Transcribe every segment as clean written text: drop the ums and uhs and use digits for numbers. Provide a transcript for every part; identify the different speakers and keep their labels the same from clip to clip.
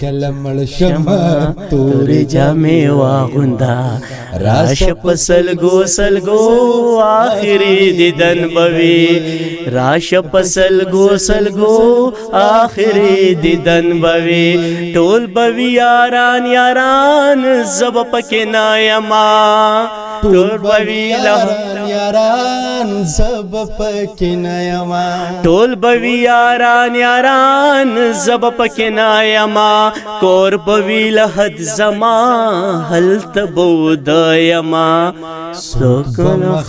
Speaker 1: کله مړ شمه
Speaker 2: تورې جامې واغوندا راشه په سلګو آخري دیدن بوي راشه په سلګو آخري دیدن بوي ټول بوي یاران زب پکې نایما ټول بوي
Speaker 1: یاران زب پکې نایما
Speaker 2: ټول بوي یاران زب پکې نایما کور بوي لحد زما هل تبود یما سوک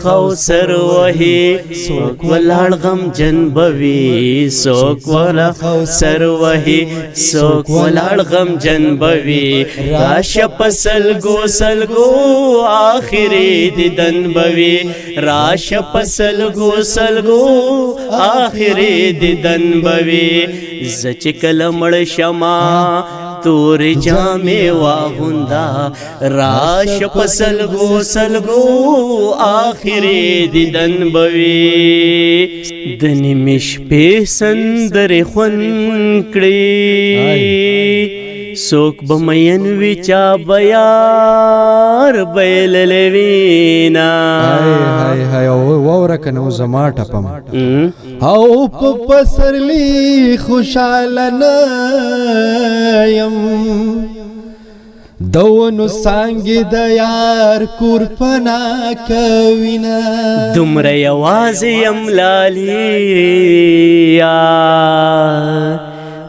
Speaker 2: خو سر وهي سوک ولړ غم جن بوي سوک ولا خو سر وهي سوک ولړ غم جن بوي راشه پسلګو آخري دیدن بوي راشه پسلګو آخري دیدن بوي زچ کله مړ شما تور جامې واغوندا راش پسلګو آخري دیدن بوي د نیمې شپې سندرې خون کړي سوک بمین وی چا بیار بیللې وینا
Speaker 1: هاي ووره کنه زما ټپم او په پسرلی خوشاله نه یم دونو سانګي د یار کور پنا کوینا
Speaker 2: دومره یوازې یم لالیا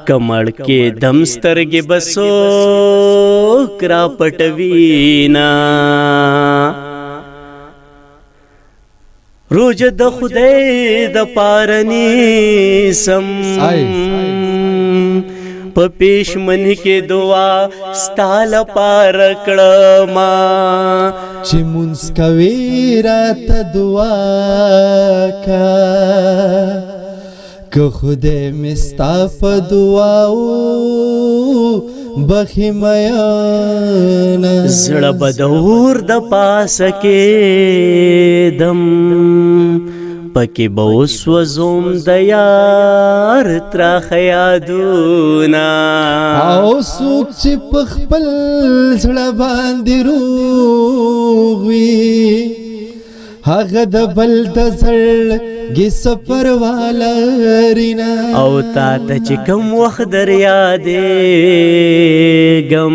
Speaker 2: کمړ کې دم سترګې بسو کرا پټوینا روج د خدای د پارنی سم په پېشمن کې دعا ستال پار کړما
Speaker 1: چې مونږ کوي راته دعا کا که خدای مستاف دعاو بخی میانا
Speaker 2: زړه بدور د پاسه کې دم پکې بوس وزوم د یار تراخ یادونا
Speaker 1: او سوک چې په خپل زړه باندې روغ وي هغه د بل د زړګي سفر والا رینا
Speaker 2: او تا ته چې کوم وخت در یادېږم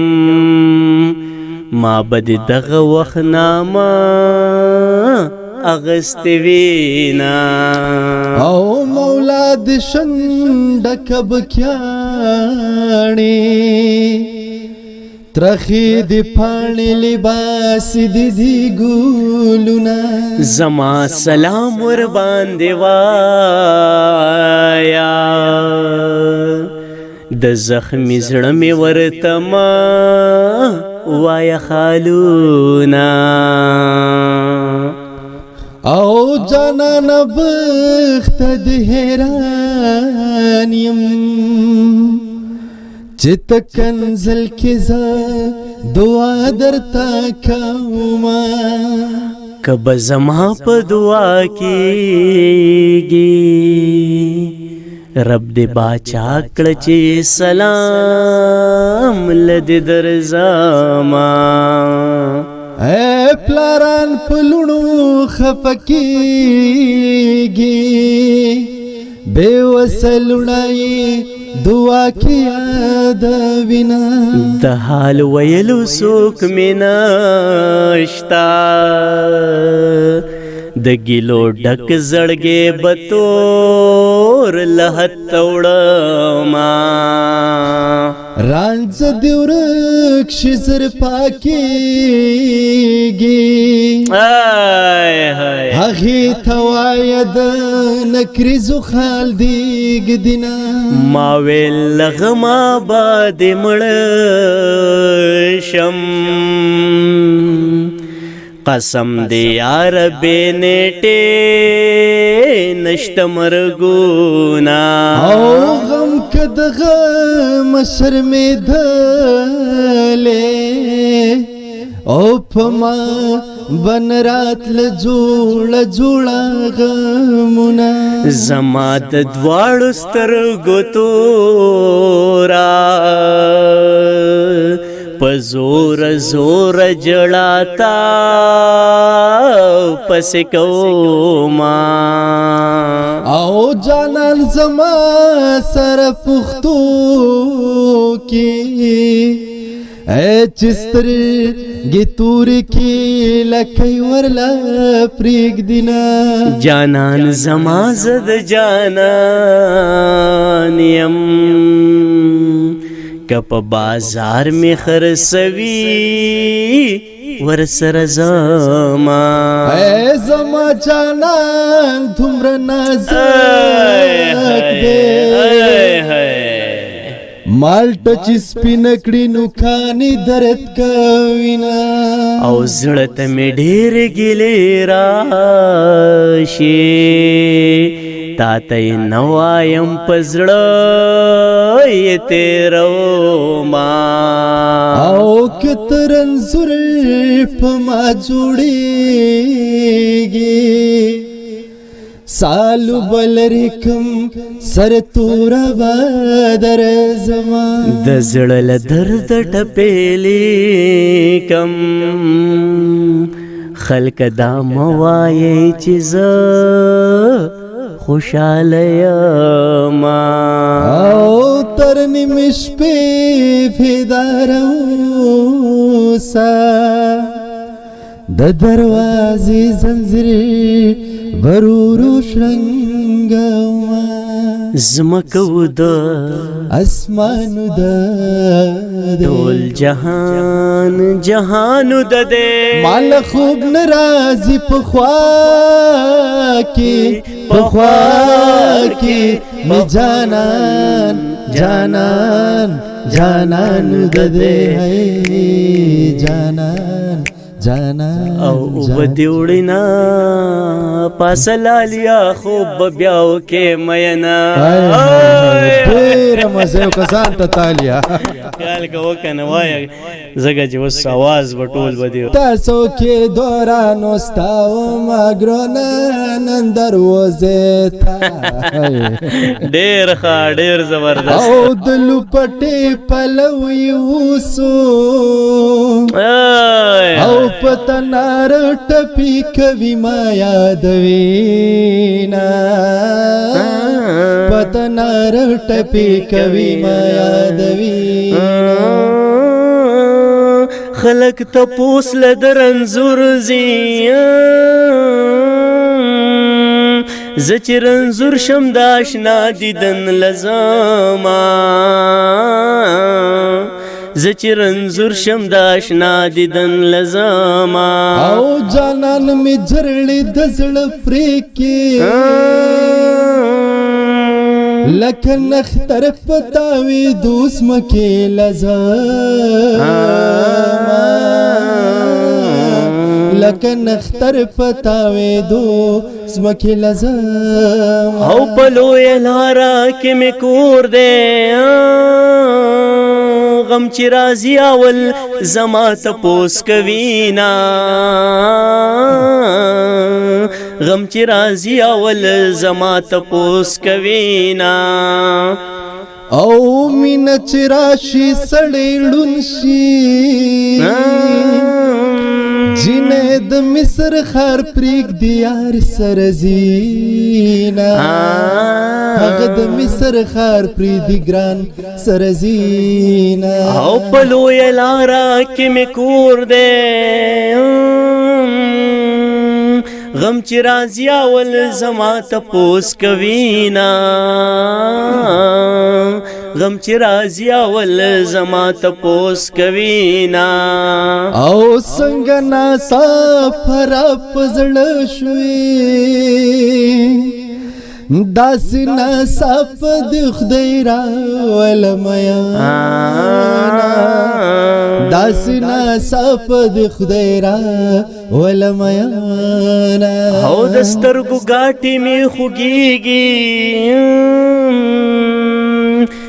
Speaker 2: ما به د دغه وخت نامه اغستې وینا
Speaker 1: او مولا د شنډکه بکیاڼې ترخی دی پانی لباس دی گولونا
Speaker 2: زما سلام ور باندې وایا د زخمی زړه می ورته ما وایا خالونا
Speaker 1: او جانان بخت د حیران یم چت کنزل کی زا دعا درتا کوما
Speaker 2: کب زما په دعا کیږي رب دې باچا کړ چې سلام لد درزما
Speaker 1: اے پلاران پلونو خفکیږي بے وسلونای دعا کی یاد وینا
Speaker 2: د حال ویلو سوک مینا شتا د ګلو ډک زړګې بتور لهت وړما
Speaker 1: رانځ دیورک شزر پاکیږي هغې تواید نکریزو خال دیګ دینا
Speaker 2: ما ویل لغما باد مړ شم قسم دی یار بے نیټه نشت مرګونا
Speaker 1: او غم کدغه مشر می دلې او پما بن رات ل جوړ غمونه
Speaker 2: زما د دواړو سترګو تورا پزور زور جڑاتا پس کوما
Speaker 1: او جانان زما سر پختو کی اے چستر گی تور کی لکی ورلا پریگ دینا
Speaker 2: جانان زما زد جانان یم کپ بازار میں خرسوی ورسر زما
Speaker 1: اے زما جانان تمر نازک دے مالټ چې سپینکړي نو کانی درد کوینا
Speaker 2: او زړه ته مې ډېر ګیلې راشي تا ته یې نه وایم په زړه یې تېروما
Speaker 1: او که ته رنځور په ما جوړېږي سالو بلریکم سر تورا بادر زما
Speaker 2: د زړه له درد ټپېلې کم خلک دا موایي چې زه خوشاله یما
Speaker 1: او تر نیمې شپې بیدار اوسه د دروازې زنځیر برورو شرنګما
Speaker 2: زمکو د
Speaker 1: اسمانو د
Speaker 2: ټول جهان جهانو د دې
Speaker 1: مال خوب ناراضي په خوا کې می جانان جانان جانان د دې جانان جانان
Speaker 2: او بدیوړینا پاسلالیا خوب بیاو کې مینا
Speaker 1: ډېر مزه کسان ته تالیا
Speaker 2: خیال کو کنه وای زګه چې وس आवाज وټول بدیو
Speaker 1: تاسو کې دوران واستاو ماګرونه نن دروازه تا
Speaker 2: ډېر ښه ډېر زبردست
Speaker 1: او دلو پټې پلوي وسو او پتنار ټپی کوي ما یادوینا پتنار ټپی کوي ما یادوینا
Speaker 2: خلق تپوس لدرنزور زیا زچ رنزور شم داشنا دیدن لزما زچ رنزور شم داشنا دیدن لزما
Speaker 1: او جانان می جرړې د زړه پریکي لکه نختر پتاوي دوس مکه لزما لکه نختر پتاوي دوس مکه لزما
Speaker 2: او پلو لارا کې می کور دے غم چې راځي اول زما تپوس کوینا غم چې راځي اول زما تپوس کوینا
Speaker 1: او مین چې راشي سړې ړون شي جنې د مصر خار پریک دیار سرزینا هغه د مصر خار پری دی ګران سرزینا
Speaker 2: او پلو لارا کې می کور دے غم چې راځي اول زما تپوس کوینا غم چې راځي اول زما تپوس کوینا
Speaker 1: او څنګه ناصافر پزړه شوي داس ناصاف د خدای را ولمیانا داس ناصاف د خدای را ولمیانا
Speaker 2: او دسترګو غاټي می خوګيږي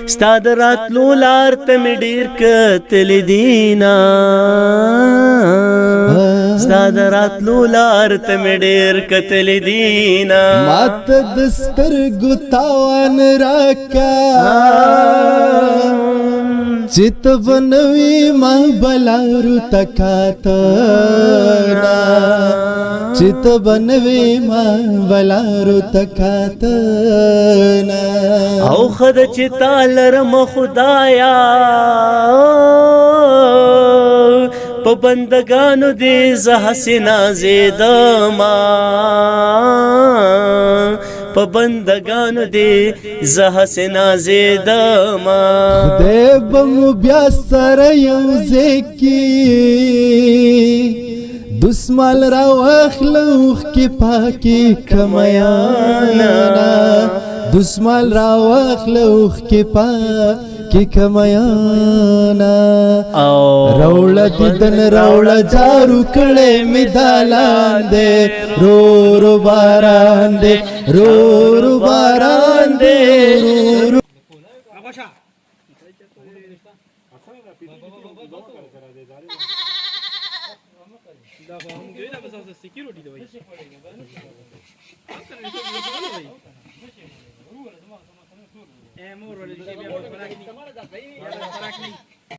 Speaker 2: ستاد راتلو لار ته می ډیر کتل دینا ستاد راتلو لار ته می ډیر کتل دینا
Speaker 1: مات دسترګو تاوان راکا चित बनवी मा बलारू तकातना चित बनवी मा बलारू तकातना
Speaker 2: او خد چې تالرم خدایا په بندگانو دې زه هسې نازېدما په بندگانو دې زه هسې نازېدما
Speaker 1: خدای به مو بیا سره یوځای کړي دسمال را واخلو اوښکې پاکې کمیانا دسمال را واخلو اوښکې پاکې کمیانا روړه دیدن روړه جارو کړی مې دا لاندې رو رو باران دی رو رو باران دی رو رو
Speaker 3: امور ولې